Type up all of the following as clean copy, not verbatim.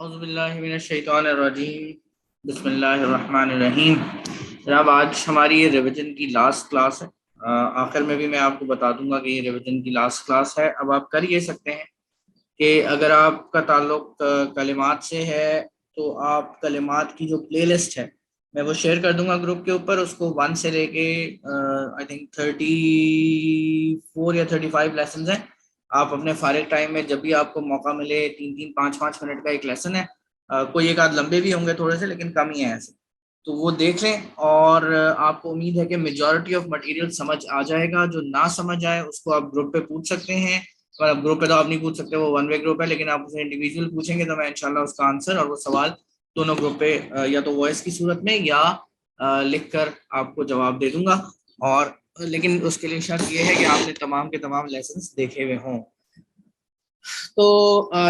اعوذ باللہ من الشیطان الرجیم، بسم اللہ الرحمن الرحیم۔ جناب آج ہماری یہ ریویژن کی لاسٹ کلاس ہے۔ آخر میں بھی میں آپ کو بتا دوں گا کہ یہ ریویژن کی لاسٹ کلاس ہے۔ اب آپ کر یہ سکتے ہیں کہ اگر آپ کا تعلق کلمات سے ہے تو آپ کلمات کی جو پلے لسٹ ہے میں وہ شیئر کر دوں گا گروپ کے اوپر، اس کو 1 سے لے کے آئی تھنک 34 یا 35 لیسنز ہیں۔ آپ اپنے فارغ ٹائم میں جب بھی آپ کو موقع ملے 3-5 منٹ کا ایک لیسن ہے، کوئی ایک آدھ لمبے بھی ہوں گے تھوڑے سے لیکن کم ہی ہیں ایسے، تو وہ دیکھ لیں۔ اور آپ کو امید ہے کہ میجورٹی آف مٹیریل سمجھ آ جائے گا۔ جو نہ سمجھ آئے اس کو آپ گروپ پہ پوچھ سکتے ہیں، اور اب گروپ پہ تو آپ نہیں پوچھ سکتے، وہ 1 وے گروپ ہے، لیکن آپ اسے انڈیویجول پوچھیں گے تو میں انشاءاللہ اس کا آنسر اور وہ سوال دونوں گروپ پہ یا تو وائس کی صورت میں یا لکھ کر آپ کو جواب دے دوں گا۔ اور لیکن اس کے لیے شرط یہ ہے کہ آپ نے تمام کے تمام لیسنس دیکھے ہوئے ہوں۔ تو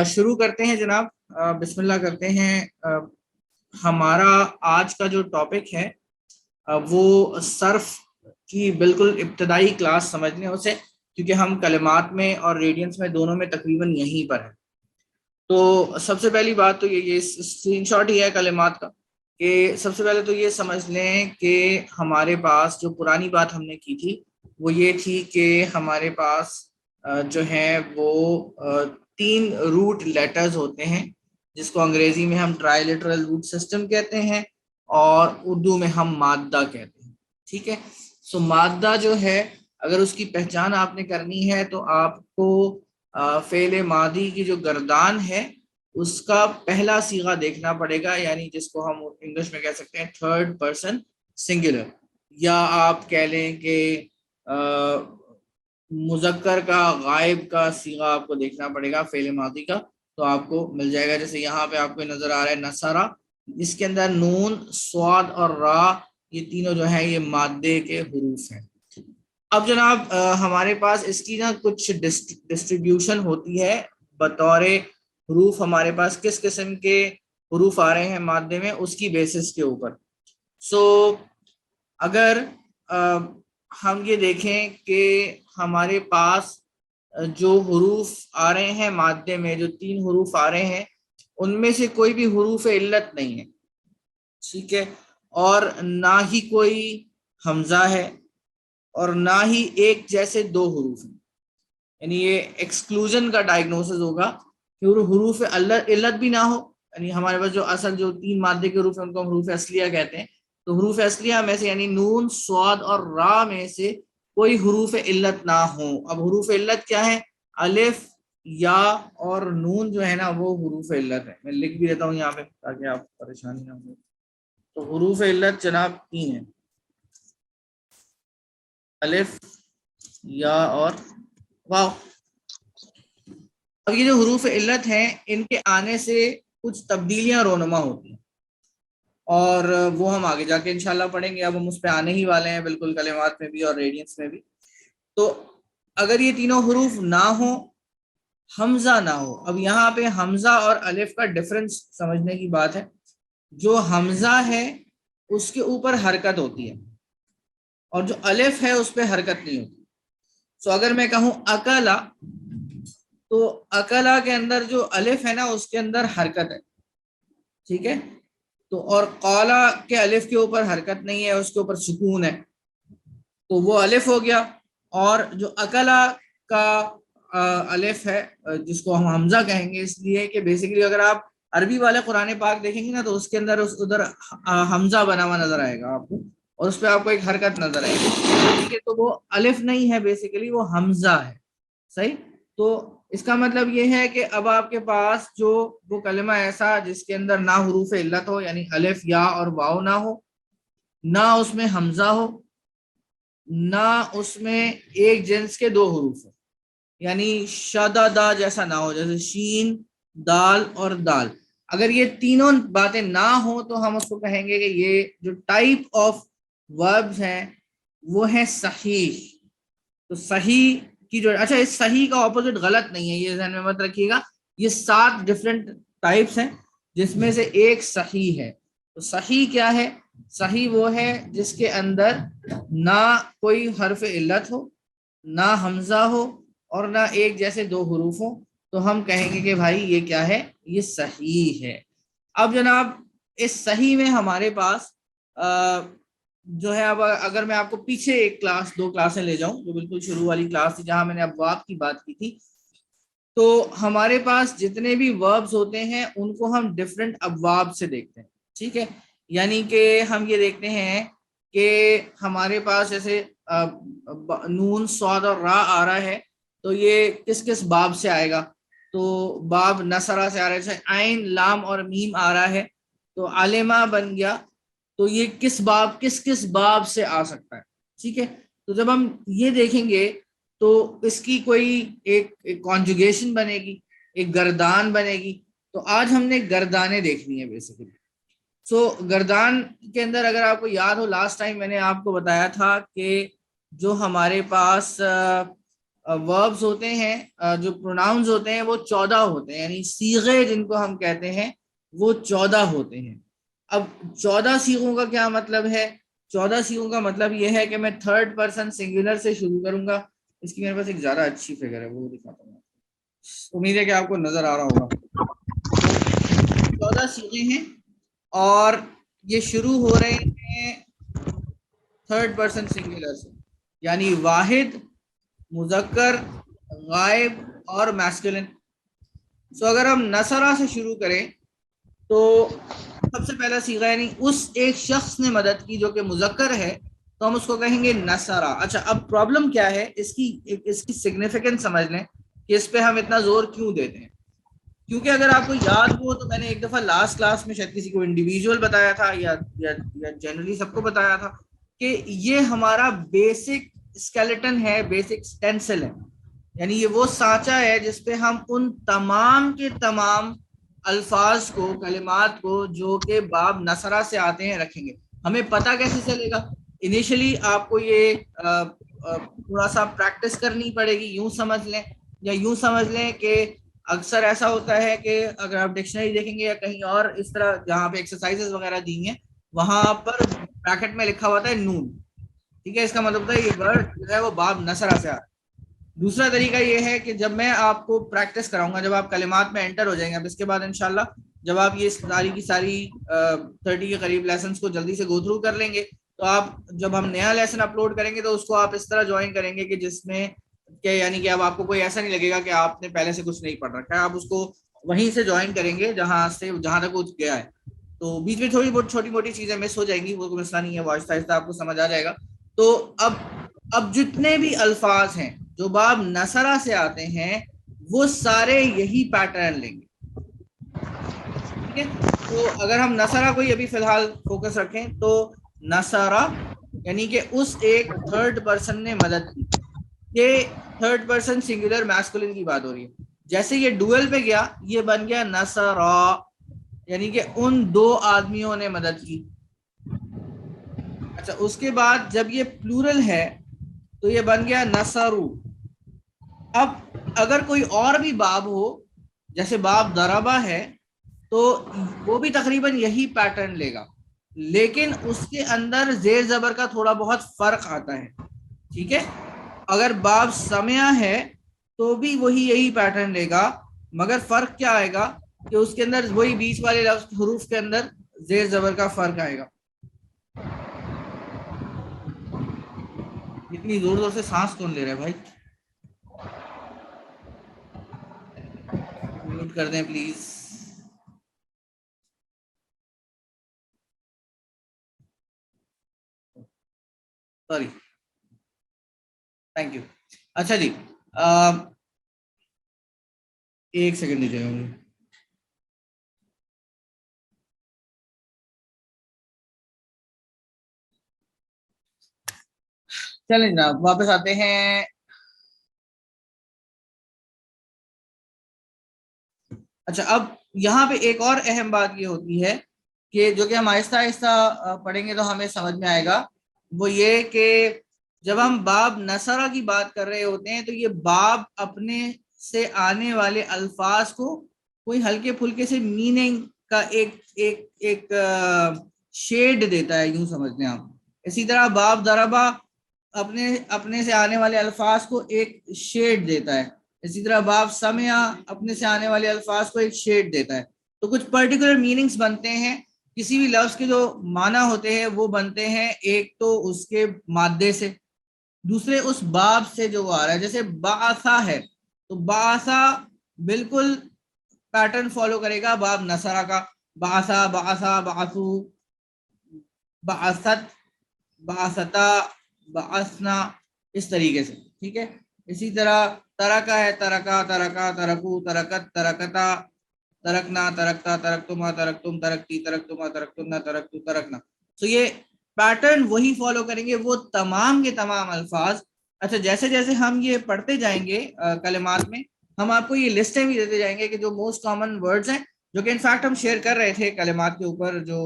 شروع کرتے ہیں جناب، بسم اللہ کرتے ہیں۔ ہمارا آج کا جو ٹاپک ہے وہ صرف کی بالکل ابتدائی کلاس سمجھنے اسے، کیونکہ ہم کلمات میں اور ریڈینس میں دونوں میں تقریباً یہیں پر ہیں۔ تو سب سے پہلی بات تو یہ اسکرین شاٹ ہی ہے کلمات کا، کہ سب سے پہلے تو یہ سمجھ لیں کہ ہمارے پاس جو پرانی بات ہم نے کی تھی وہ یہ تھی کہ ہمارے پاس جو ہیں وہ 3 روٹ لیٹرز ہوتے ہیں، جس کو انگریزی میں ہم ٹرائی لیٹرل روٹ سسٹم کہتے ہیں اور اردو میں ہم مادہ کہتے ہیں۔ ٹھیک ہے، سو مادہ جو ہے اگر اس کی پہچان آپ نے کرنی ہے تو آپ کو فعل ماضی کی جو گردان ہے اس کا پہلا صیغہ دیکھنا پڑے گا، یعنی جس کو ہم انگلش میں کہہ سکتے ہیں 3rd پرسن سنگولر، یا آپ کہہ لیں کہ مذکر کا غائب کا صیغہ آپ کو دیکھنا پڑے گا فعل ماضی کا، تو آپ کو مل جائے گا۔ جیسے یہاں پہ آپ کو نظر آ رہا ہے نصرہ، اس کے اندر نون، صاد اور را، یہ تینوں جو ہیں یہ مادے کے حروف ہیں۔ اب جناب ہمارے پاس اس کی نا کچھ ڈسٹریبیوشن ہوتی ہے بطور حروف، ہمارے پاس کس قسم کے حروف آ رہے ہیں مادے میں اس کی بیسس کے اوپر۔ سو اگر ہم یہ دیکھیں کہ ہمارے پاس جو حروف آ رہے ہیں مادے میں، جو 3 حروف آ رہے ہیں ان میں سے کوئی بھی حروف علت نہیں ہے، ٹھیک ہے، اور نہ ہی کوئی حمزہ ہے اور نہ ہی ایک جیسے 2 حروف ہیں، یعنی یہ ایکسکلوژن کا ڈائگنوسس ہوگا کہ حروف علت بھی نہ ہو، یعنی ہمارے پاس جو اصل جو 3 مادے کے حروف ہیں ان کو ہم حروف اصلیہ کہتے ہیں، تو حروف اصلیہ میں سے یعنی نون، صاد اور را میں سے کوئی حروف علت نہ ہو۔ اب حروف علت کیا ہے؟ الف، یا اور نون جو ہے نا وہ حروف علت ہے۔ میں لکھ بھی دیتا ہوں یہاں پہ تاکہ آپ پریشانی نہ ہو۔ تو حروف علت جناب 3 ہیں، الف، یا اور واو۔ اب یہ جو حروف علت ہیں ان کے آنے سے کچھ تبدیلیاں رونما ہوتی ہیں، اور وہ ہم آگے جا کے انشاءاللہ پڑھیں گے۔ اب ہم اس پہ آنے ہی والے ہیں بالکل، کلمات میں بھی اور ریڈینس میں بھی۔ تو اگر یہ تینوں حروف نہ ہو، حمزہ نہ ہو، اب یہاں پہ حمزہ اور الف کا ڈفرنس سمجھنے کی بات ہے۔ جو حمزہ ہے اس کے اوپر حرکت ہوتی ہے اور جو الف ہے اس پہ حرکت نہیں ہوتی۔ سو اگر میں کہوں اکلا، تو اکلا کے اندر جو الف ہے نا اس کے اندر حرکت ہے، ٹھیک ہے، تو اور قالا کے الف کے اوپر حرکت نہیں ہے، اس کے اوپر سکون ہے، تو وہ الف ہو گیا۔ اور جو اکلا کا الف ہے جس کو ہم حمزہ کہیں گے، اس لیے کہ بیسیکلی اگر آپ عربی والے قرآن پاک دیکھیں گے نا تو اس کے اندر ادھر حمزہ بنا ہوا نظر آئے گا آپ کو، اور اس پہ آپ کو ایک حرکت نظر آئے گی، ٹھیک ہے، تو وہ الف نہیں ہے، بیسیکلی وہ حمزہ ہے، صحیح۔ تو اس کا مطلب یہ ہے کہ اب آپ کے پاس جو وہ کلمہ ایسا جس کے اندر نہ حروف علت ہو، یعنی الف، یا اور واو نہ ہو، نہ اس میں حمزہ ہو، نہ اس میں ایک جنس کے 2 حروف ہو، یعنی شددا جیسا نہ ہو، جیسے شین، دال اور دال، اگر یہ تینوں باتیں نہ ہوں تو ہم اس کو کہیں گے کہ یہ جو ٹائپ آف وربز ہیں وہ ہیں صحیح۔ تو صحیح کی جو اچھا، اس صحیح کا اپوزٹ غلط نہیں ہے، یہ ذہن میں مت رکھیے گا، یہ 7 ڈفرنٹ ٹائپس ہیں جس میں سے ایک صحیح ہے۔ تو صحیح کیا ہے؟ صحیح وہ ہے جس کے اندر نہ کوئی حرف علت ہو، نہ حمزہ ہو، اور نہ ایک جیسے 2 حروف ہوں، تو ہم کہیں گے کہ بھائی یہ کیا ہے، یہ صحیح ہے۔ اب جناب اس صحیح میں ہمارے پاس جو ہے، اب اگر میں آپ کو پیچھے ایک کلاس، 2 کلاسیں لے جاؤں، جو بالکل شروع والی کلاس تھی جہاں میں نے ابواب کی بات کی تھی، تو ہمارے پاس جتنے بھی وربز ہوتے ہیں ان کو ہم ڈفرینٹ ابواب سے دیکھتے ہیں، ٹھیک ہے۔ یعنی کہ ہم یہ دیکھتے ہیں کہ ہمارے پاس جیسے نون، صاد اور را آ رہا ہے، تو یہ کس کس باب سے آئے گا؟ تو باب نصرہ سے آ رہا ہے۔ جیسے عین، لام اور میم آ رہا ہے تو علمہ بن گیا، تو یہ کس باب سے آ سکتا ہے، ٹھیک ہے۔ تو جب ہم یہ دیکھیں گے تو اس کی کوئی ایک کانجوگیشن بنے گی، ایک گردان بنے گی۔ تو آج ہم نے گردانیں دیکھنی ہے بیسیکلی۔ سو گردان کے اندر اگر آپ کو یاد ہو، لاسٹ ٹائم میں نے آپ کو بتایا تھا کہ جو ہمارے پاس وربز ہوتے ہیں، جو پروناؤنز ہوتے ہیں، وہ 14 ہوتے ہیں، یعنی صیغے جن کو ہم کہتے ہیں وہ 14 ہوتے ہیں۔ اب 14 صیغوں کا کیا مطلب ہے؟ 14 صیغوں کا مطلب یہ ہے کہ میں تھرڈ پرسن سنگولر سے شروع کروں گا۔ اس کی میرے پاس ایک زیادہ اچھی فگر ہے، وہ دکھاتا ہوں، امید ہے کہ آپ کو نظر آ رہا ہوگا۔ 14 صیغے ہیں اور یہ شروع ہو رہے ہیں تھرڈ پرسن سنگولر سے، یعنی واحد، مذکر، غائب اور میسکولن۔ سو اگر ہم نصرہ سے شروع کریں تو سب سے پہلا صیغہ، یعنی اس ایک شخص نے مدد کی جو کہ مذکر ہے، تو ہم اس کو کہیں گے نصرہ۔ اچھا، اب پرابلم کیا ہے، اس کی سگنیفیکنس سمجھ لیں کہ اس پہ ہم اتنا زور کیوں دیتے ہیں۔ کیونکہ اگر آپ کو یاد ہو تو میں نے ایک دفعہ لاسٹ کلاس میں شاید کسی کو انڈیویجول بتایا تھا یا جنرلی سب کو بتایا تھا کہ یہ ہمارا بیسک اسکیلیٹن ہے، بیسک اسٹینسل ہے، یعنی یہ وہ سانچہ ہے جس پہ ہم ان تمام کے تمام الفاظ کو، کلمات کو جو کہ باب نصرہ سے آتے ہیں رکھیں گے۔ ہمیں پتہ کیسے چلے گا؟ انیشلی آپ کو یہ تھوڑا سا پریکٹس کرنی پڑے گی، یوں سمجھ لیں، یا یوں سمجھ لیں کہ اکثر ایسا ہوتا ہے کہ اگر آپ ڈکشنری دیکھیں گے یا کہیں اور اس طرح جہاں پہ ایکسرسائزز وغیرہ دی ہیں، وہاں پر بریکٹ میں لکھا ہوا ہے نون، ٹھیک ہے۔ اس کا مطلب ہوتا ہے یہ ورڈ جو ہے وہ باب نصرہ سے آ رہا ہے۔ دوسرا طریقہ یہ ہے کہ جب میں آپ کو پریکٹس کراؤں گا، جب آپ کلمات میں انٹر ہو جائیں گے، اب اس کے بعد انشاءاللہ جب آپ یہ ساری کی ساری 30 کے قریب لیسنس کو جلدی سے گو تھرو کر لیں گے، تو آپ جب ہم نیا لیسن اپلوڈ کریں گے تو اس کو آپ اس طرح جوائن کریں گے کہ جس میں کہ یعنی کہ اب آپ کو کوئی ایسا نہیں لگے گا کہ آپ نے پہلے سے کچھ نہیں پڑھ رکھا ہے، آپ اس کو وہیں سے جوائن کریں گے جہاں تک وہ گیا ہے۔ تو بیچ میں تھوڑی بہت چھوٹی موٹی چیزیں مس ہو جائیں گی، وہ کوئی مسئلہ نہیں ہے، وہ آہستہ آہستہ آپ کو سمجھ آ جائے گا۔ تو اب جتنے بھی الفاظ ہیں جو باب نصرہ سے آتے ہیں وہ سارے یہی پیٹرن لیں گے، ٹھیک ہے۔ تو اگر ہم نصرہ کو ابھی فی الحال فوکس رکھیں تو نصرہ یعنی کہ اس ایک تھرڈ پرسن نے مدد کی، یہ تھرڈ پرسن سنگولر میسکولن کی بات ہو رہی ہے۔ جیسے یہ ڈوئل پہ گیا، یہ بن گیا نصرہ، یعنی کہ ان 2 آدمیوں نے مدد کی۔ اچھا، اس کے بعد جب یہ پلورل ہے تو یہ بن گیا نصرو۔ اب اگر کوئی اور بھی باب ہو، جیسے باب ضربہ ہے، تو وہ بھی تقریباً یہی پیٹرن لے گا، لیکن اس کے اندر زیر زبر کا تھوڑا بہت فرق آتا ہے، ٹھیک ہے۔ اگر باب سمع ہے تو بھی وہی یہی پیٹرن لے گا، مگر فرق کیا آئے گا کہ اس کے اندر وہی بیچ والے لفظ حروف کے اندر زیر زبر کا فرق آئے گا۔ اتنی زور زور سے سانس کون لے رہا ہے بھائی؟ میوٹ کر دیں پلیز۔ Sorry, thank you. اچھا جی، ایک سیکنڈ دیجیے گا مجھے۔ چلیں جناب واپس آتے ہیں۔ اچھا، اب یہاں پہ ایک اور اہم بات یہ ہوتی ہے کہ جو کہ ہم آہستہ آہستہ پڑھیں گے تو ہمیں سمجھ میں آئے گا، وہ یہ کہ جب ہم باب نصرہ کی بات کر رہے ہوتے ہیں تو یہ باب اپنے سے آنے والے الفاظ کو کوئی ہلکے پھلکے سے میننگ کا ایک شیڈ دیتا ہے، یوں سمجھ لیں آپ۔ اسی طرح باب ضربہ اپنے سے آنے والے الفاظ کو ایک شیڈ دیتا ہے۔ اسی طرح باب سمع اپنے سے آنے والے الفاظ کو ایک شیڈ دیتا ہے. تو کچھ پرٹیکولر میننگز بنتے ہیں کسی بھی لفظ کے، جو معنی ہوتے ہیں وہ بنتے ہیں ایک تو اس کے مادے سے، دوسرے اس باب سے جو آ رہا ہے. جیسے بعثا ہے تو بعثا بالکل پیٹرن فالو کرے گا باب نصرہ کا، بعثا بعثا بعثو بعثت بعثتا بعثنا، اس طریقے سے. ٹھیک ہے. اسی طرح ترکا ہے، ترکا ترکا ترکو ترکت ترکتا ترکنا ترکتا ترکتما ترکتم ترکتی ترکتما ترکتنا ترکتو ترکنا. تو یہ پیٹرن وہی فالو کریں گے، وہ تمام کے تمام الفاظ. اچھا، جیسے جیسے ہم یہ پڑھتے جائیں گے کلمات میں، ہم آپ کو یہ لسٹیں بھی دیتے جائیں گے کہ جو موسٹ کامن ورڈز ہیں، جو کہ انفیکٹ ہم شیئر کر رہے تھے کلمات کے اوپر. جو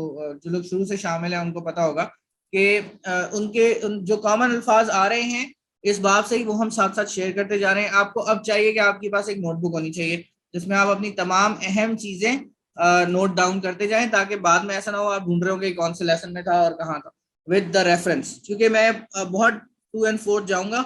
لوگ شروع سے شامل ہیں ان کو پتا ہوگا کہ ان کے جو کامن الفاظ آ رہے ہیں اس باب سے ہی، وہ ہم ساتھ ساتھ شیئر کرتے جا رہے ہیں. آپ کو اب چاہیے کہ آپ کے پاس ایک نوٹ بک ہونی چاہیے جس میں آپ اپنی تمام اہم چیزیں نوٹ ڈاؤن کرتے جائیں، تاکہ بعد میں ایسا نہ ہو آپ ڈھونڈ رہے ہو کہ کون سے لیسن میں تھا اور کہاں تھا. ود دا ریفرنس، کیونکہ میں بہت ٹو اینڈ فورتھ جاؤں گا،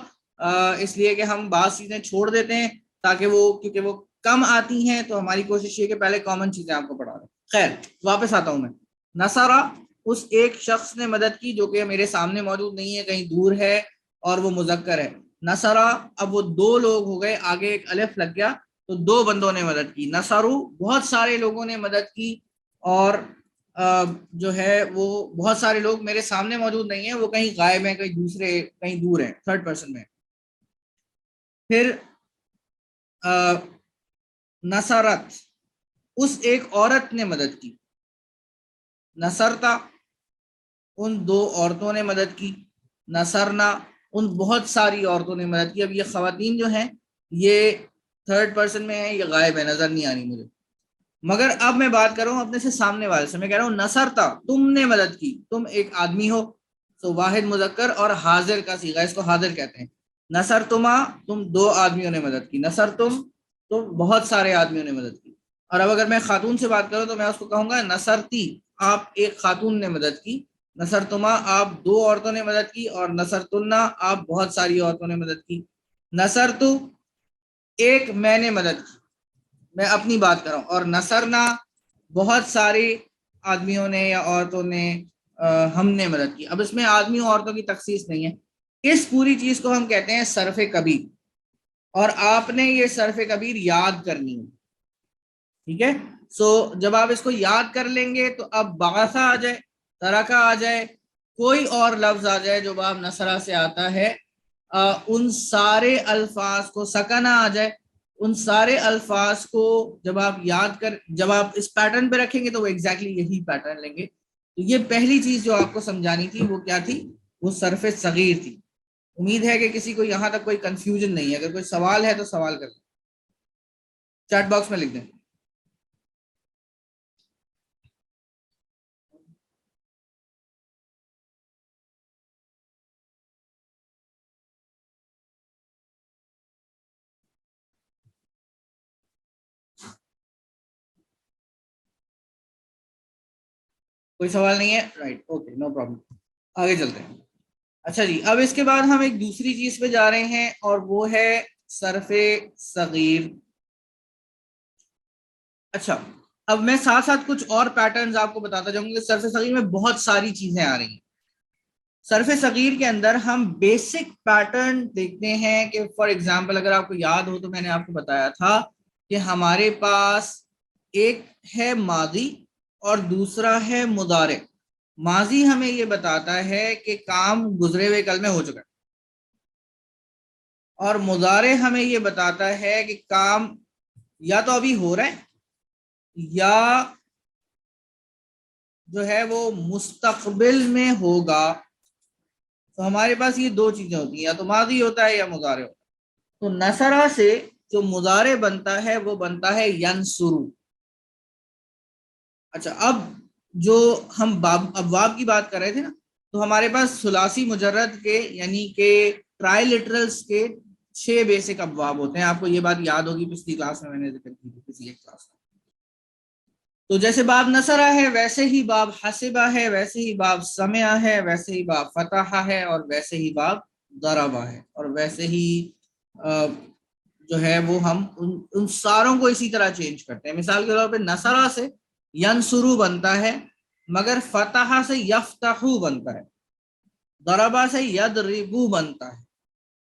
اس لیے کہ ہم بعض چیزیں چھوڑ دیتے ہیں تاکہ کیونکہ وہ کم آتی ہیں، تو ہماری کوشش یہ کہ پہلے کامن چیزیں آپ کو پڑھا دیں. خیر، واپس آتا ہوں میں. نصرہ اس ایک شخص نے مدد کی جو کہ میرے سامنے موجود نہیں ہے، کہیں دور ہے اور وہ مذکر ہے. نصرہ، اب وہ دو لوگ ہو گئے، آگے ایک الف لگ گیا تو دو بندوں نے مدد کی. نصرو بہت سارے لوگوں نے مدد کی، اور جو ہے وہ بہت سارے لوگ میرے سامنے موجود نہیں ہیں، وہ کہیں غائب ہیں، کہیں دوسرے، کہیں دور ہیں، تھرڈ پرسن میں. پھر نصرت اس ایک عورت نے مدد کی. نصرتا ان دو عورتوں نے مدد کی. نصرنا ان بہت ساری عورتوں نے مدد کی. اب یہ خواتین جو ہیں یہ تھرڈ پرسن میں ہے، یہ غائب ہے، نظر نہیں آ رہی مجھے. مگر اب میں بات کر رہا ہوں اپنے سے سامنے والے سے. میں کہہ رہا ہوں نصرتا تم نے مدد کی، تم ایک آدمی ہو، تو واحد مذکر اور حاضر کا صیغہ، اس کو حاضر کہتے ہیں. نصرتما تم دو آدمیوں نے مدد کی. نصرتم تو بہت سارے آدمیوں نے مدد کی. اور اب اگر میں خاتون سے بات کروں تو میں اس کو کہوں گا نصرتی آپ ایک خاتون نے مدد کی. نصرتما آپ دو عورتوں نے مدد کی، اور نصرتنا آپ بہت ساری عورتوں نے مدد کی. نصرتو ایک میں نے مدد کی، میں اپنی بات کر رہا ہوں. اور نصرنا بہت سارے آدمیوں نے یا عورتوں نے ہم نے مدد کی. اب اس میں آدمیوں عورتوں کی تخصیص نہیں ہے. اس پوری چیز کو ہم کہتے ہیں صرف کبیر، اور آپ نے یہ صرف کبیر یاد کرنی ہے. ٹھیک ہے. سو جب آپ اس کو یاد کر لیں گے تو اب بعثا آ جائے، ترکا آ جائے، کوئی اور لفظ آ جائے جو باب نصرہ سے آتا ہے، ان سارے الفاظ کو، سکنہ آ جائے، ان سارے الفاظ کو جب آپ یاد جب آپ اس پیٹرن پہ رکھیں گے تو وہ ایگزیکٹلی یہی پیٹرن لیں گے. تو یہ پہلی چیز جو آپ کو سمجھانی تھی وہ کیا تھی؟ وہ صرف صغیر تھی. امید ہے کہ کسی کو یہاں تک کوئی کنفیوژن نہیں ہے. اگر کوئی سوال ہے تو سوال کر دیں، چیٹ باکس میں لکھ دیں. کوئی سوال نہیں ہے؟ Right, okay, no problem. آگے چلتے ہیں. اچھا جی، اب اس کے بعد ہم ایک دوسری چیز پہ جا رہے ہیں اور وہ ہے صرف صغیر. اچھا، اب میں ساتھ ساتھ کچھ اور پیٹرنز آپ کو بتاتا جاؤں گا. صرف صغیر میں بہت ساری چیزیں آ رہی ہیں. صرف صغیر کے اندر ہم بیسک پیٹرن دیکھتے ہیں کہ فار ایگزامپل اگر آپ کو یاد ہو تو میں نے آپ کو بتایا تھا کہ ہمارے پاس ایک ہے ماضی اور دوسرا ہے مضارع. ماضی ہمیں یہ بتاتا ہے کہ کام گزرے ہوئے کل میں ہو چکا ہے، اور مضارع ہمیں یہ بتاتا ہے کہ کام یا تو ابھی ہو رہا ہے یا جو ہے وہ مستقبل میں ہوگا. تو ہمارے پاس یہ دو چیزیں ہوتی ہیں، یا تو ماضی ہوتا ہے یا مضارع ہوتا ہے. تو نصرہ سے جو مضارع بنتا ہے وہ بنتا ہے ینصرو. اچھا، اب جو ہم ابواب کی بات کر رہے تھے نا، تو ہمارے پاس ثلاثی مجرد کے یعنی کہ ٹرائی لٹرلز کے 6 بیسک ابواب ہوتے ہیں. آپ کو یہ بات یاد ہوگی، پچھلی کلاس میں نے ذکر کی تھی، پچھلی ایک کلاس میں. تو جیسے باب نصرہ ہے ویسے ہی باب حسبہ ہے، ویسے ہی باب سمع ہے، ویسے ہی باب فتح ہے، اور ویسے ہی باب ضربہ ہے، اور ویسے ہی جو ہے وہ ہم ان ساروں کو اسی طرح چینج کرتے ہیں. مثال کے طور پہ نصرہ سے ینصرو بنتا ہے مگر فتح سے یفتحو بنتا ہے. ضربہ سے یضربو بنتا ہے.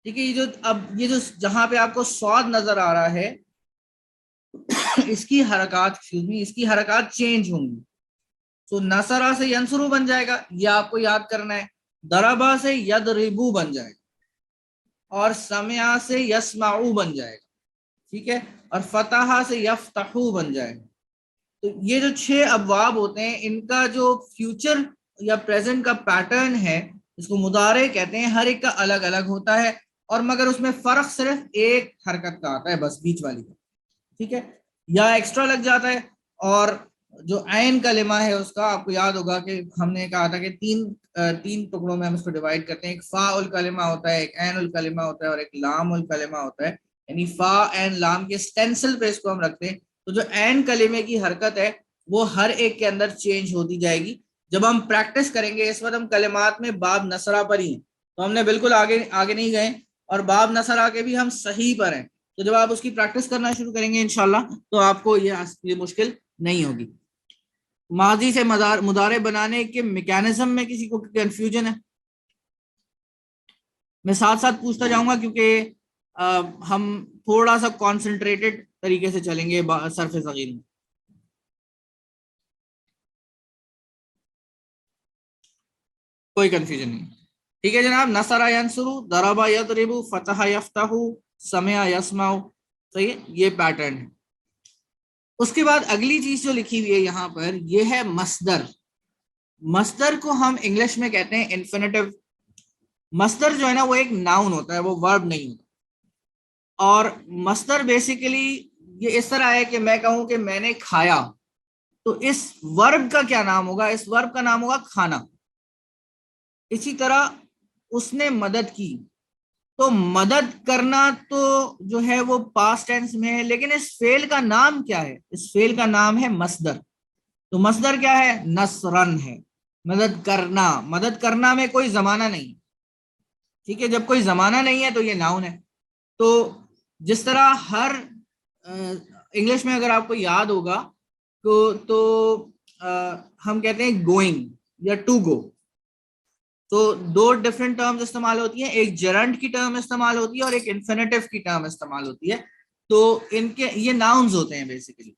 ٹھیک ہے, یہ جو جہاں پہ آپ کو صاد نظر آ رہا ہے اس کی حرکات چینج ہوں گی. تو نصرہ سے ینصرو بن جائے گا, یہ آپ کو یاد کرنا ہے. ضربہ سے یضربو بن جائے گا, اور سمع سے یسمعو بن جائے گا. ٹھیک ہے, اور فتح سے یفتحو بن جائے گا. تو یہ جو 6 ابواب ہوتے ہیں ان کا جو فیوچر یا پریزنٹ کا پیٹرن ہے اس کو مضارع کہتے ہیں. ہر ایک کا الگ الگ ہوتا ہے, اور مگر اس میں فرق صرف ایک حرکت کا آتا ہے بس, بیچ والی کا. ٹھیک ہے, یا ایکسٹرا لگ جاتا ہے. اور جو عین کلمہ ہے اس کا آپ کو یاد ہوگا کہ ہم نے کہا تھا کہ تین ٹکڑوں میں ہم اس کو ڈیوائڈ کرتے ہیں. ایک فا الکلمہ ہوتا ہے, ایک عین الکلمہ ہوتا ہے, اور ایک لام الکلمہ ہوتا ہے. یعنی فا عین لام کے اسٹینسل پہ اس کو ہم رکھتے ہیں. تو جو عین کلمے کی حرکت ہے وہ ہر ایک کے اندر چینج ہوتی جائے گی. جب ہم پریکٹس کریں گے, اس وقت ہم کلمات میں باب نصرہ پر ہی ہیں, تو ہم نے بالکل آگے نہیں گئے, اور باب نصرہ کے بھی ہم صحیح پر ہیں. تو جب آپ اس کی پریکٹس کرنا شروع کریں گے انشاءاللہ تو آپ کو یہ مشکل نہیں ہوگی. ماضی سے مضارع بنانے کے میکینزم میں کسی کو کنفیوژن ہے؟ میں ساتھ ساتھ پوچھتا جاؤں گا کیونکہ ہم تھوڑا سا کانسنٹریٹڈ طریقے سے چلیں گے صرف صغیر میں. کوئی کنفیوژن نہیں. ٹھیک ہے جناب, نصر ینصرو, ضرب یضرب, فتح یفتح, سمع یسمع. صحیح ہے, یہ پیٹرن ہے. اس کے بعد اگلی چیز جو لکھی ہوئی ہے یہاں پر یہ ہے مصدر. مصدر کو ہم انگلش میں کہتے ہیں انفینیٹیو. مصدر جو ہے نا وہ ایک ناؤن ہوتا ہے, وہ ورب نہیں ہوتا. اور مصدر بیسیکلی یہ اس طرح ہے کہ میں کہوں کہ میں نے کھایا, تو اس ورب کا کیا نام ہوگا؟ اس ورب کا نام ہوگا کھانا. اسی طرح اس نے مدد کی, تو مدد کرنا تو جو ہے وہ پاسٹ ٹینس میں ہے, لیکن اس فعل کا نام کیا ہے؟ اس فعل کا نام ہے مصدر. تو مصدر کیا ہے؟ نصرن ہے, مدد کرنا. مدد کرنا میں کوئی زمانہ نہیں. ٹھیک ہے, جب کوئی زمانہ نہیں ہے تو یہ ناؤن ہے. تو جس طرح ہر انگلش میں اگر آپ کو یاد ہوگا تو ہم کہتے ہیں گوئنگ یا ٹو گو. تو 2 ڈفرنٹ ٹرمز استعمال ہوتی ہیں, ایک جرنٹ کی ٹرم استعمال ہوتی ہے اور ایک انفینیٹیو کی ٹرم استعمال ہوتی ہے. تو ان کے یہ ناؤنز ہوتے ہیں بیسیکلی.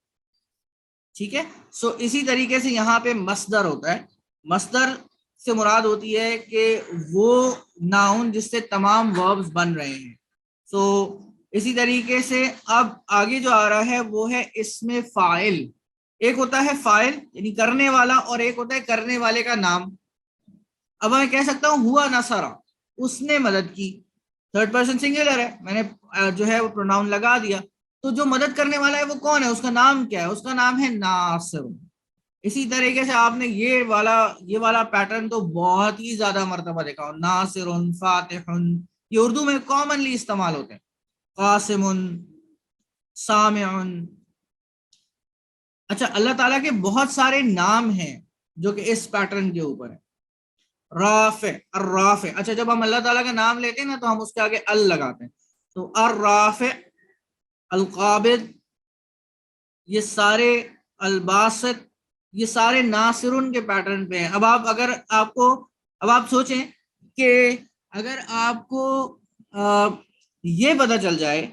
ٹھیک ہے, سو اسی طریقے سے یہاں پہ مصدر ہوتا ہے. مصدر سے مراد ہوتی ہے کہ وہ ناؤن جس سے تمام وربز بن رہے ہیں. سو اسی طریقے سے اب آگے جو آ رہا ہے وہ ہے اسم فاعل. ایک ہوتا ہے فاعل یعنی کرنے والا, اور ایک ہوتا ہے کرنے والے کا نام. اب میں کہہ سکتا ہوں ہوا نصرہ, اس نے مدد کی. تھرڈ پرسن سنگولر ہے, میں نے جو ہے وہ پروناؤن لگا دیا. تو جو مدد کرنے والا ہے وہ کون ہے؟ اس کا نام کیا ہے؟ اس کا نام ہے ناصر. اسی طریقے سے آپ نے یہ والا پیٹرن تو بہت ہی زیادہ مرتبہ دیکھا ہو, ناصر, فاتح. یہ اردو میں کامنلی استعمال ہوتے ہیں. قاسم, سامع. اچھا, اللہ تعالیٰ کے بہت سارے نام ہیں جو کہ اس پیٹرن کے اوپر ہے. رافع, الرافع. اچھا, جب ہم اللہ تعالیٰ کا نام لیتے ہیں نا تو ہم اس کے آگے ال لگاتے ہیں. تو الرافع, القابض, یہ سارے الباسط, یہ سارے ناصرن کے پیٹرن پہ ہیں. اب آپ سوچیں کہ اگر آپ کو یہ پتہ چل جائے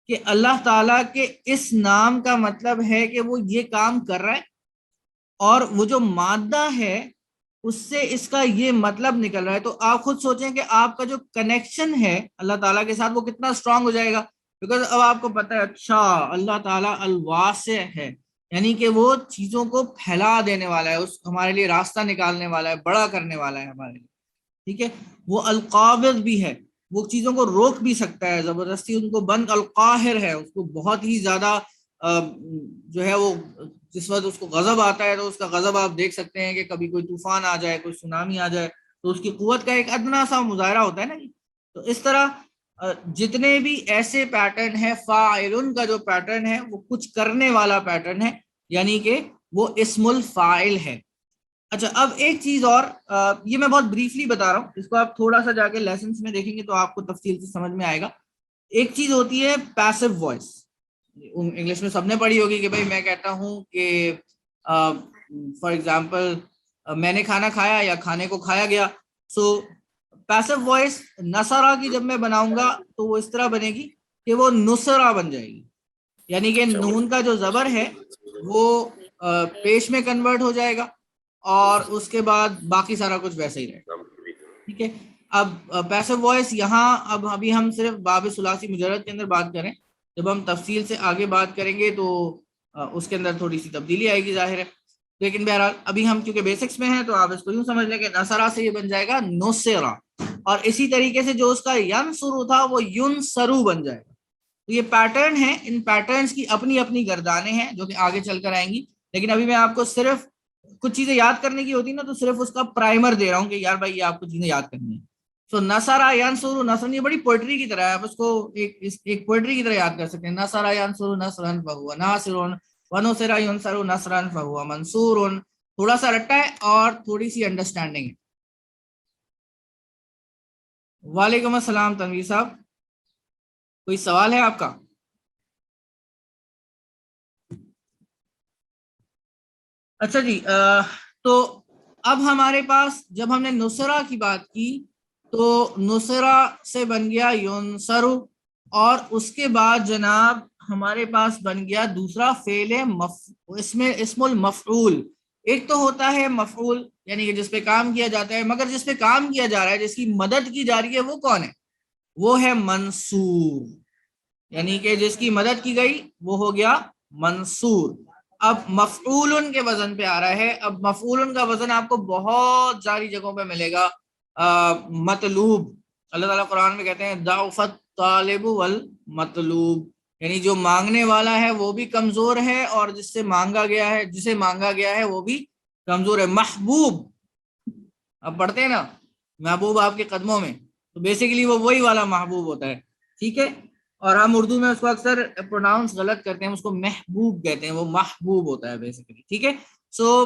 کہ اللہ تعالیٰ کے اس نام کا مطلب ہے کہ وہ یہ کام کر رہا ہے, اور وہ جو مادہ ہے اس سے اس کا یہ مطلب نکل رہا ہے, تو آپ خود سوچیں کہ آپ کا جو کنیکشن ہے اللہ تعالیٰ کے ساتھ وہ کتنا اسٹرانگ ہو جائے گا. بیکاز اب آپ کو پتہ ہے اچھا اللہ تعالیٰ الواسع ہے, یعنی کہ وہ چیزوں کو پھیلا دینے والا ہے, ہمارے لیے راستہ نکالنے والا ہے, بڑا کرنے والا ہے ہمارے لیے. ٹھیک ہے, وہ القابض بھی ہے, وہ چیزوں کو روک بھی سکتا ہے, زبردستی ان کو بند. القاہر ہے, اس کو بہت ہی زیادہ جو ہے وہ جس وقت اس کو غضب آتا ہے تو اس کا غضب آپ دیکھ سکتے ہیں کہ کبھی کوئی طوفان آ جائے, کوئی سونامی آ جائے, تو اس کی قوت کا ایک ادنا سا مظاہرہ ہوتا ہے نا. تو اس طرح جتنے بھی ایسے پیٹرن ہیں, فاعلن کا جو پیٹرن ہے وہ کچھ کرنے والا پیٹرن ہے, یعنی کہ وہ اسم الفاعل ہے. اچھا, اب ایک چیز اور, یہ میں بہت بریفلی بتا رہا ہوں, اس کو آپ تھوڑا سا جا کے لیسنس میں دیکھیں گے تو آپ کو تفصیل سے سمجھ میں آئے گا. ایک چیز ہوتی ہے پیسو وائس، انگلش میں سب نے پڑھی ہوگی کہ بھائی میں کہتا ہوں کہ فار ایگزامپل میں نے کھانا کھایا یا کھانے کو کھایا گیا. سو پیسو وائس نصرہ کی جب میں بناؤں گا تو وہ اس طرح بنے گی کہ وہ نصرہ بن جائے گی، یعنی کہ نون کا جو زبر ہے وہ پیش میں کنورٹ ہو جائے گا اور اس کے بعد باقی سارا کچھ ویسے ہی رہے گا. ٹھیک ہے. اب پیسو وائس یہاں اب ابھی ہم صرف باب ثلاثی مجرد کے اندر بات کریں، جب ہم تفصیل سے آگے بات کریں گے تو اس کے اندر تھوڑی سی تبدیلی آئے گی ظاہر ہے، لیکن بہرحال ابھی ہم کیونکہ بیسکس میں ہیں تو آپ اس کو یوں سمجھ لیں کہ نصرہ سے یہ بن جائے گا نصرہ، اور اسی طریقے سے جو اس کا ینصرو تھا وہ ینصرو بن جائے گا. تو یہ پیٹرن ہے، ان پیٹرنز کی اپنی اپنی گردانیں ہیں جو کہ آگے چل کر آئیں گی، لیکن ابھی میں آپ کو صرف کچھ چیزیں یاد کرنے کی ہوتی نا تو صرف اس کا پرائمر دے رہا ہوں کہ یار بھائی یہ آپ کو چیزیں یاد کرنی ہیں. سو نصرہ ینصرو، نصر یہ بڑی پوئٹری کی طرح ہے، آپ اس کو ایک پوئٹری کی طرح یاد کر سکتے ہیں. نصرہ ینصرو نصرا فہو ناصر ونصر ینصر نصرا فہو منصور. تھوڑا سا رٹا ہے اور تھوڑی سی انڈرسٹینڈنگ ہے. وعلیکم السلام تنویر صاحب، کوئی سوال ہے آپ کا؟ اچھا جی، تو اب ہمارے پاس جب ہم نے نصرہ کی بات کی تو نصرہ سے بن گیا ینصرو، اور اس کے بعد جناب ہمارے پاس بن گیا دوسرا فعل اسم المفعول. ایک تو ہوتا ہے مفعول یعنی کہ جس پہ کام کیا جاتا ہے، مگر جس پہ کام کیا جا رہا ہے، جس کی مدد کی جا رہی ہے، وہ کون ہے؟ وہ ہے منصور، یعنی کہ جس کی مدد کی گئی وہ ہو گیا منصور. اب مفعول کے وزن پہ آ رہا ہے. اب مفعول کا وزن آپ کو بہت ساری جگہوں پہ ملے گا. مطلوب، اللہ تعالیٰ قرآن میں کہتے ہیں ضعف الطالب والمطلوب، یعنی جو مانگنے والا ہے وہ بھی کمزور ہے اور جس سے مانگا گیا ہے، جسے مانگا گیا ہے وہ بھی کمزور ہے. محبوب، اب پڑھتے ہیں نا محبوب آپ کے قدموں میں، تو بیسیکلی وہ وہی والا محبوب ہوتا ہے. ٹھیک ہے. اور ہم اردو میں اس کو اکثر پروناؤنس غلط کرتے ہیں، اس کو محبوب کہتے ہیں، وہ محبوب ہوتا ہے بیسیکلی. ٹھیک ہے. سو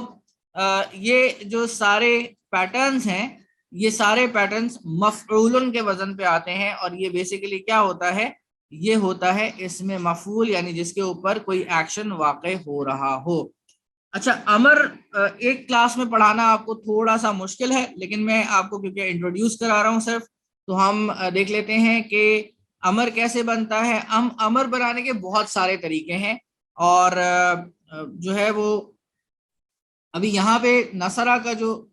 یہ جو سارے پیٹرنز ہیں، یہ سارے پیٹرنز مفعول کے وزن پہ آتے ہیں، اور یہ بیسیکلی کیا ہوتا ہے؟ یہ ہوتا ہے اسم مفعول، یعنی جس کے اوپر کوئی ایکشن واقع ہو رہا ہو. اچھا، امر ایک کلاس میں پڑھانا آپ کو تھوڑا سا مشکل ہے، لیکن میں آپ کو کیونکہ انٹروڈیوس کرا رہا ہوں صرف، تو ہم دیکھ لیتے ہیں کہ امر کیسے بنتا ہے. امر بنانے کے بہت سارے طریقے ہیں، اور جو ہے وہ ابھی یہاں پہ نصرہ کا جو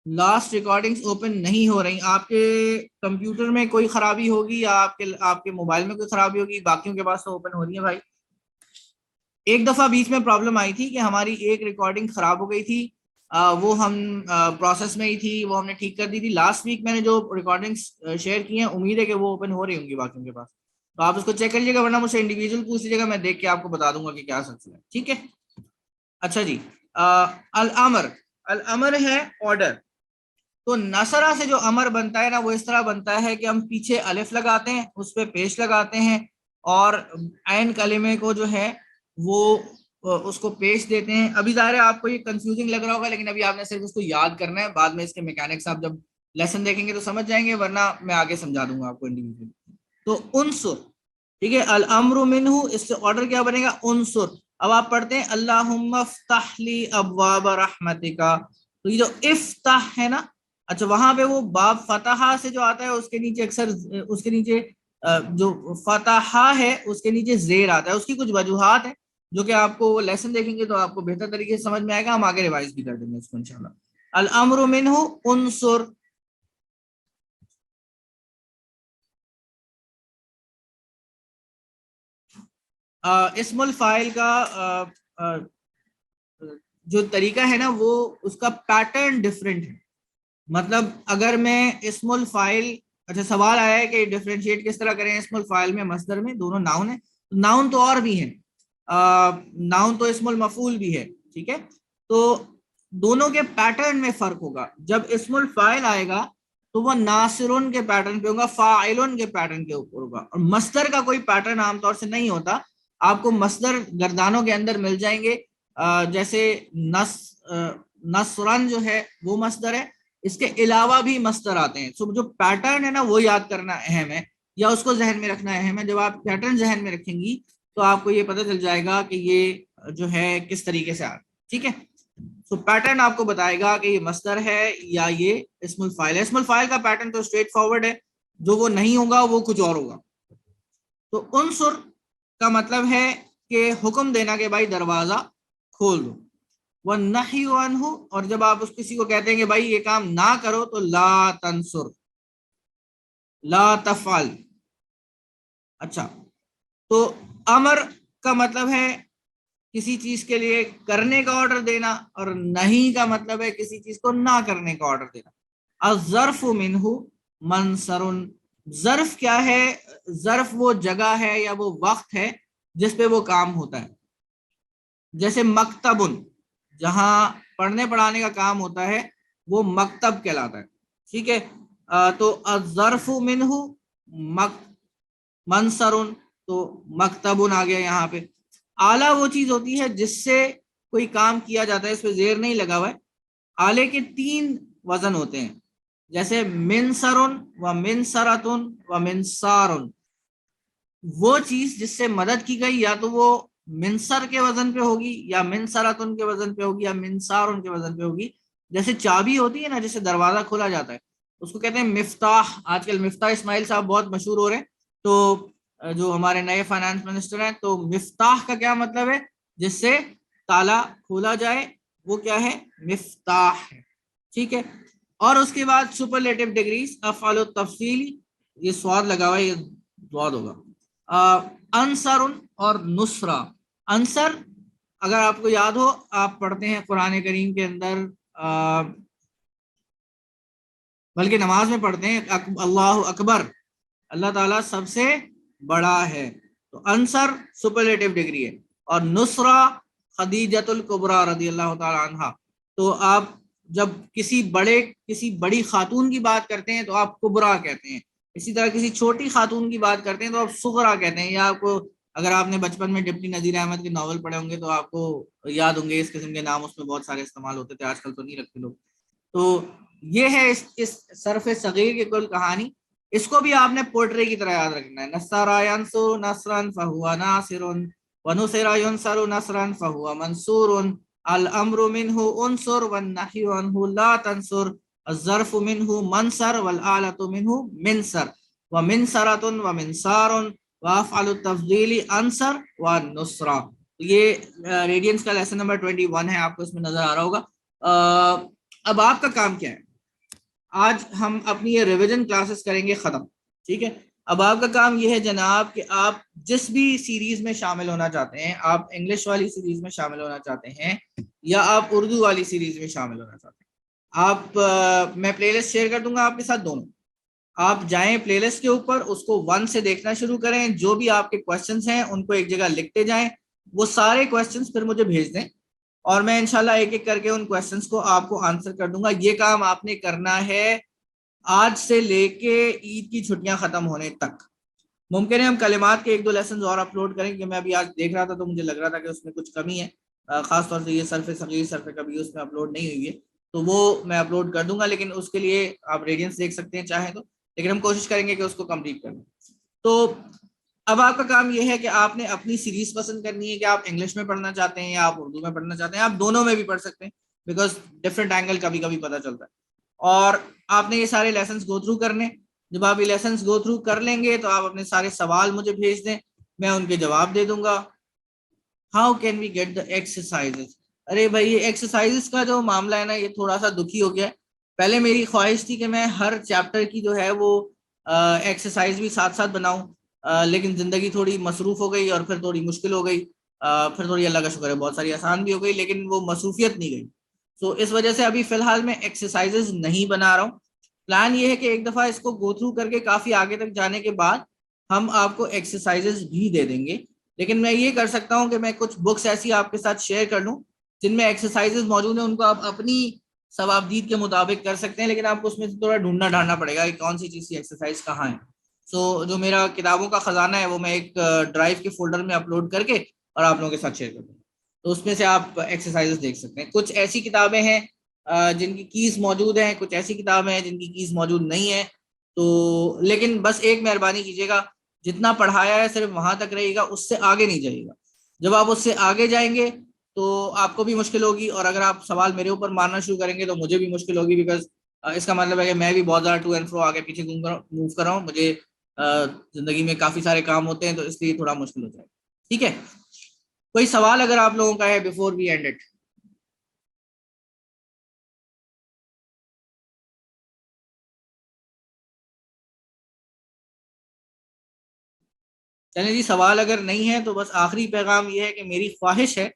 لاسٹ ریکارڈنگز اوپن نہیں ہو رہی. آپ کے کمپیوٹر میں کوئی خرابی ہوگی یا آپ کے موبائل میں کوئی خرابی ہوگی، باقیوں کے پاس تو اوپن ہو رہی ہے بھائی. ایک دفعہ بیچ میں پرابلم آئی تھی کہ ہماری ایک ریکارڈنگ خراب ہو گئی تھی، وہ ہم پروسیس میں ہی تھی، وہ ہم نے ٹھیک کر دی تھی. لاسٹ ویک میں نے جو ریکارڈنگز شیئر کی ہیں، امید ہے کہ وہ اوپن ہو رہی ہوں گی باقیوں کے پاس، تو آپ اس کو چیک کریے گا، ورنہ مجھ سے انڈیویجول پوچھ لیجیے گا، میں دیکھ کے آپ کو بتا دوں گا کہ کیا سلسلہ ہے. ٹھیک ہے. اچھا جی، الامر ہے آرڈر. تو نصرہ سے جو امر بنتا ہے نا، وہ اس طرح بنتا ہے کہ ہم پیچھے الف لگاتے ہیں، اس پہ پیش لگاتے ہیں، اور عین کلمے کو جو ہے وہ اس کو پیش دیتے ہیں. ابھی ظاہر ہے آپ کو یہ کنفیوزنگ لگ رہا ہوگا، لیکن ابھی آپ نے صرف اس کو یاد کرنا ہے، بعد میں اس کے میکینکس آپ جب لیسن دیکھیں گے تو سمجھ جائیں گے، ورنہ میں آگے سمجھا دوں گا آپ کو انڈیویجولی. تو انصر، ٹھیک ہے، الامر منہ، اس سے آرڈر کیا بنے گا؟ انصر. اب آپ پڑھتے ہیں اللہم افتح لی ابواب رحمتک، تو یہ جو افتح ہے نا، اچھا وہاں پہ وہ باب فتحہ سے جو آتا ہے اس کے نیچے اکثر اس کے نیچے جو فتحہ ہے اس کے نیچے زیر آتا ہے. اس کی کچھ وجوہات ہیں جو کہ آپ کو لیسن دیکھیں گے تو آپ کو بہتر طریقے سے سمجھ میں آئے گا، ہم آگے ریوائز بھی کر دیں گے اس کو انشاءاللہ. الامر منہ انصر. اسم الفاعل کا جو طریقہ ہے نا، وہ اس کا پیٹرن ڈفرینٹ ہے. مطلب اگر میں اسم الفاعل، اچھا سوال آیا ہے کہ ڈفرینشیٹ کس طرح کریں اسم الفاعل میں مصدر میں، دونوں ناؤن ہے، ناؤن تو اور بھی ہیں، ناؤن تو اسم المفعول بھی ہے. ٹھیک ہے. تو دونوں کے پیٹرن میں فرق ہوگا. جب اسم الفاعل آئے گا تو وہ ناصرن کے پیٹرن پہ ہوگا، فاعلن کے پیٹرن کے اوپر ہوگا، اور مصدر کا کوئی پیٹرن عام طور سے نہیں ہوتا. آپ کو مصدر گردانوں کے اندر مل جائیں گے، جیسے نصرن جو ہے وہ مصدر ہے، اس کے علاوہ بھی مصدر آتے ہیں. سو جو پیٹرن ہے نا وہ یاد کرنا اہم ہے, یا اس کو ذہن میں رکھنا اہم ہے. جب آپ پیٹرن ذہن میں رکھیں گی تو آپ کو یہ پتہ چل جائے گا کہ یہ جو ہے کس طریقے سے آتا ہے. ٹھیک ہے, تو پیٹرن آپ کو بتائے گا کہ یہ مصدر ہے یا یہ اسم الفاعل ہے. اسم الفاعل کا پیٹرن تو اسٹریٹ فارورڈ ہے, جو وہ نہیں ہوگا وہ کچھ اور ہوگا. تو انصر کا مطلب ہے کہ حکم دینا کہ بھائی دروازہ کھول دو. وَالنَّحْيُ عَنْهُ, اور جب آپ اس کسی کو کہتے ہیں کہ بھائی یہ کام نہ کرو تو لا تنصر, لا تفعل. اچھا, تو امر کا مطلب ہے کسی چیز کے لیے کرنے کا آرڈر دینا, اور نہیں کا مطلب ہے کسی چیز کو نہ کرنے کا آرڈر دینا. الظرف منہ منصر, ظرف کیا ہے؟ ظرف وہ جگہ ہے یا وہ وقت ہے جس پہ وہ کام ہوتا ہے. جیسے مکتب, جہاں پڑھنے پڑھانے کا کام ہوتا ہے وہ مکتب کہلاتا ہے. ٹھیک ہے, تو الظرف منہ منصر, تو مکتب آ گیا یہاں پہ. آلہ وہ چیز ہوتی ہے جس سے کوئی کام کیا جاتا ہے, اس پہ زیر نہیں لگا ہوا ہے. آلے کے 3 وزن ہوتے ہیں, جیسے منصر و منصرۃ و منصار. وہ چیز جس سے مدد کی گئی یا تو وہ منصر کے وزن پہ ہوگی, یا منصرۃ کے وزن پہ ہوگی, یا منصار کے وزن پہ ہوگی. جیسے چابی ہوتی ہے نا, جیسے دروازہ کھولا جاتا ہے, اس کو کہتے ہیں مفتاح. آج کل مفتاح اسماعیل صاحب بہت مشہور ہو رہے ہیں, تو جو ہمارے نئے فائنانس منسٹر ہیں, تو مفتاح کا کیا مطلب ہے؟ جس سے تالا کھولا جائے, وہ کیا ہے؟ مفتاح ہے. ٹھیک ہے, اور اس کے بعد سپرلیٹو ڈگریز, افعال التفصیل, یہ سواد لگا ہوا ہے, یہ سواد ہوگا. انصر اور نصرہ. انصر اگر آپ کو یاد ہو, آپ پڑھتے ہیں قرآن کریم کے اندر, بلکہ نماز میں پڑھتے ہیں اللہ اکبر, اللہ تعالیٰ سب سے بڑا ہے. تو انصر سپرلیٹو ڈگری ہے, اور نصرہ خدیجۃ الکبریٰ رضی اللہ تعالی عنہا. تو آپ جب کسی بڑی خاتون کی بات کرتے ہیں تو آپ کبریٰ کہتے ہیں. اسی طرح کسی چھوٹی خاتون کی بات کرتے ہیں تو آپ صغریٰ کہتے ہیں. یا آپ کو, اگر آپ نے بچپن میں ڈپٹی نذیر احمد کے ناول پڑھے ہوں گے تو آپ کو یاد ہوں گے اس قسم کے نام, اس میں بہت سارے استعمال ہوتے تھے, آج کل تو نہیں رکھتے لوگ. تو یہ ہے اس صرف صغیر کی کل کہانی. اس کو بھی آپ نے پوئٹری کی طرح یاد رکھنا ہے. نصر ینصر نصرا فہو ناصر, ونصر ینصر نصرا فہو منصور, الامر منہ انصر والنہی عنہ لا تنصر, الظرف منہ منصر والآلۃ منہ منصر, ومنصرۃ ومنصار, وافعل التفضیل انصر ونصرہ. یہ ریڈینس کا لیسن نمبر 21 ہے, آپ کو اس میں نظر آ رہا ہوگا. اب آپ کا کام کیا ہے؟ آج ہم اپنی یہ ریویژن کلاسز کریں گے ختم. ٹھیک ہے, اب آپ کا کام یہ ہے جناب کہ آپ جس بھی سیریز میں شامل ہونا چاہتے ہیں, آپ انگلش والی سیریز میں شامل ہونا چاہتے ہیں یا آپ اردو والی سیریز میں شامل ہونا چاہتے ہیں, آپ میں پلے لسٹ شیئر کر دوں گا آپ کے ساتھ دونوں. آپ جائیں پلے لسٹ کے اوپر, اس کو 1 سے دیکھنا شروع کریں, جو بھی آپ کے کویسچنز ہیں ان کو ایک جگہ لکھتے جائیں, وہ سارے کویسچنز پھر مجھے بھیج دیں, اور میں انشاءاللہ ایک ایک کر کے ان کویسچنز کو آپ کو آنسر کر دوں گا. یہ کام آپ نے کرنا ہے آج سے لے کے عید کی چھٹیاں ختم ہونے تک. ممکن ہے ہم کلمات کے 1-2 لیسنز اور اپلوڈ کریں, کہ میں ابھی آج دیکھ رہا تھا تو مجھے لگ رہا تھا کہ اس میں کچھ کمی ہے, خاص طور سے یہ صرف صغیر صرف کبھی اس میں اپلوڈ نہیں ہوئی ہے, تو وہ میں اپلوڈ کر دوں گا. لیکن اس کے لیے آپ ریڈینس دیکھ سکتے ہیں چاہیں تو, لیکن ہم کوشش کریں گے کہ اس کو کمپلیٹ کریں. تو اب آپ کا کام یہ ہے کہ آپ نے اپنی سیریز پسند کرنی ہے, کہ آپ انگلش میں پڑھنا چاہتے ہیں یا آپ اردو میں پڑھنا چاہتے ہیں. آپ دونوں میں بھی پڑھ سکتے ہیں, بیکاز ڈفرینٹ اینگل کبھی کبھی پتہ چلتا ہے. اور آپ نے یہ سارے لیسنز گو تھرو کرنے. جب آپ یہ لیسنز گو تھرو کر لیں گے تو آپ اپنے سارے سوال مجھے بھیج دیں, میں ان کے جواب دے دوں گا. How can we get the exercises? ارے بھائی یہ ایکسرسائزز کا جو معاملہ ہے نا, یہ تھوڑا سا دکھی ہو گیا ہے. پہلے میری خواہش تھی کہ میں ہر چیپٹر کی جو ہے وہ ایکسرسائز بھی ساتھ ساتھ بناؤں, لیکن زندگی تھوڑی مصروف ہو گئی اور پھر تھوڑی مشکل ہو گئی, پھر تھوڑی اللہ کا شکر ہے بہت ساری آسان بھی ہو گئی, لیکن وہ مصروفیت نہیں گئی. تو اس وجہ سے ابھی فی الحال میں ایکسرسائزز نہیں بنا رہا ہوں. پلان یہ ہے کہ ایک دفعہ اس کو گو تھرو کر کے کافی آگے تک جانے کے بعد ہم آپ کو ایکسرسائزز بھی دے دیں گے. لیکن میں یہ کر سکتا ہوں کہ میں کچھ بکس ایسی آپ کے ساتھ شیئر کر لوں جن میں ایکسرسائزز موجود ہیں, ان کو آپ اپنی ثوابدید کے مطابق کر سکتے ہیں, لیکن آپ کو اس میں تھوڑا ڈھونڈنا ڈھانڈنا پڑے گا کہ کون سی چیز کی ایکسرسائز کہاں ہے. سو جو میرا کتابوں کا خزانہ ہے وہ میں ایک ڈرائیو کے فولڈر میں اپلوڈ کر کے اور آپ لوگوں کے ساتھ شیئر کر دوں, تو اس میں سے آپ ایکسرسائزز دیکھ سکتے ہیں. کچھ ایسی کتابیں ہیں جن کی کیز موجود ہیں، کچھ ایسی کتابیں ہیں جن کی کیز موجود نہیں ہیں، تو لیکن بس ایک مہربانی کیجیے گا، جتنا پڑھایا ہے صرف وہاں تک رہے گا، اس سے آگے نہیں جائے گا. جب آپ اس سے آگے جائیں گے تو آپ کو بھی مشکل ہوگی، اور اگر آپ سوال میرے اوپر مارنا شروع کریں گے تو مجھے بھی مشکل ہوگی، بیکاز اس کا مطلب ہے کہ میں بھی بہت زیادہ ٹو اینڈ فرو آگے پیچھے موو کر رہا ہوں. مجھے زندگی میں کافی سارے کام ہوتے ہیں، تو اس لیے تھوڑا مشکل ہو جائے گا. ٹھیک ہے، کوئی سوال اگر آپ لوگوں کا ہے بیفور وی اینڈ اٹ؟ چلیں جی، سوال اگر نہیں ہے تو بس آخری پیغام یہ ہے کہ میری خواہش ہے،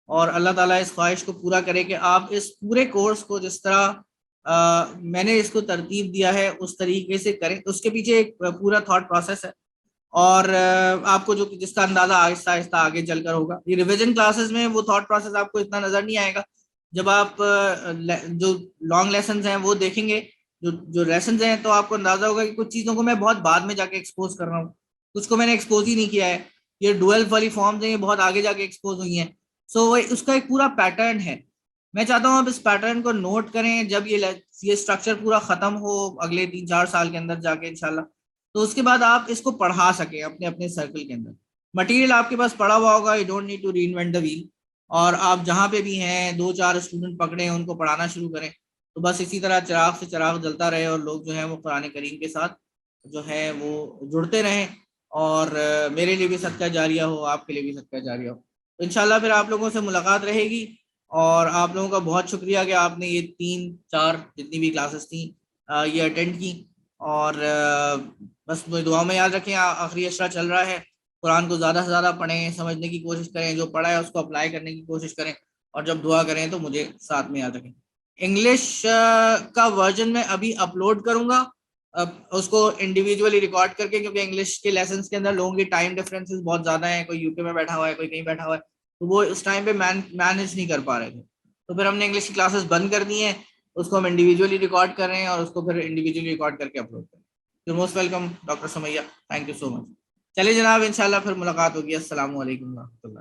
اور اللہ تعالیٰ اس خواہش کو پورا کرے، کہ آپ اس پورے کورس کو جس طرح میں نے اس کو ترتیب دیا ہے اس طریقے سے کریں. اس کے پیچھے ایک پورا تھاٹ پروسیس ہے، اور آپ کو جو جس کا اندازہ آہستہ آہستہ آگے چل کر ہوگا. یہ ریویژن کلاسز میں وہ تھاٹ پروسیس آپ کو اتنا نظر نہیں آئے گا. جب آپ جو لانگ لیسنز ہیں وہ دیکھیں گے، جو لیسنز ہیں، تو آپ کو اندازہ ہوگا کہ کچھ چیزوں کو میں بہت بعد میں جا کے ایکسپوز کر رہا ہوں، کچھ کو میں نے ایکسپوز ہی نہیں کیا ہے. یہ ڈویل والی فارمز ہیں، یہ بہت آگے جا کے ایکسپوز ہوئی ہیں. سو اس کا ایک پورا پیٹرن ہے. میں چاہتا ہوں آپ اس پیٹرن کو نوٹ کریں. جب یہ اسٹرکچر پورا ختم ہو اگلے 3-4 سال کے اندر جا کے انشاءاللہ، تو اس کے بعد آپ اس کو پڑھا سکیں اپنے اپنے سرکل کے اندر. مٹیریل آپ کے پاس پڑا ہوا ہوگا، you don't need to reinvent the wheel. اور آپ جہاں پہ بھی ہیں 2-4 اسٹوڈنٹ پکڑیں، ان کو پڑھانا شروع کریں. تو بس اسی طرح چراغ سے چراغ جلتا رہے، اور لوگ جو ہیں وہ قرآن کریم کے ساتھ جو ہے وہ جڑتے رہیں. اور میرے لیے بھی صدقہ جاریہ ہو، آپ کے لیے بھی صدقہ جاریہ ہو. تو انشاءاللہ پھر آپ لوگوں سے ملاقات رہے گی. اور آپ لوگوں کا بہت شکریہ کہ آپ نے یہ 3-4 جتنی بھی کلاسز تھیں یہ اٹینڈ کی. اور بس دعا میں یاد رکھیں، آخری اشرا چل رہا ہے. قرآن کو زیادہ سے زیادہ پڑھیں، سمجھنے کی کوشش کریں، جو پڑھا ہے اس کو اپلائی کرنے کی کوشش کریں. اور جب دعا کریں تو مجھے ساتھ میں یاد رکھیں. انگلش کا ورژن میں ابھی اپلوڈ کروں گا، اب اس کو انڈیویجولی ریکارڈ کر کے، کیونکہ انگلش کے لیسنس کے اندر لوگوں کی ٹائم ڈفرینسز بہت زیادہ ہیں. کوئی یو کے میں بیٹھا ہوا ہے، کوئی کہیں بیٹھا ہوا ہے، تو وہ اس ٹائم پہ مینیج نہیں کر پا رہے تھے. تو پھر ہم نے انگلش کی کلاسز بند کر دی ہیں. اس کو ہم انڈیویجولی ریکارڈ کر رہے ہیں، اور اس کو پھر انڈیویجولی ریکارڈ کر کے اپلوڈ کریں. You most welcome doctor Sumaiya, thank you so much. چلیے جناب، انشاءاللہ پھر ملاقات ہوگی. السلام علیکم و رحمۃ اللہ.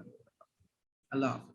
اللہ حافظ.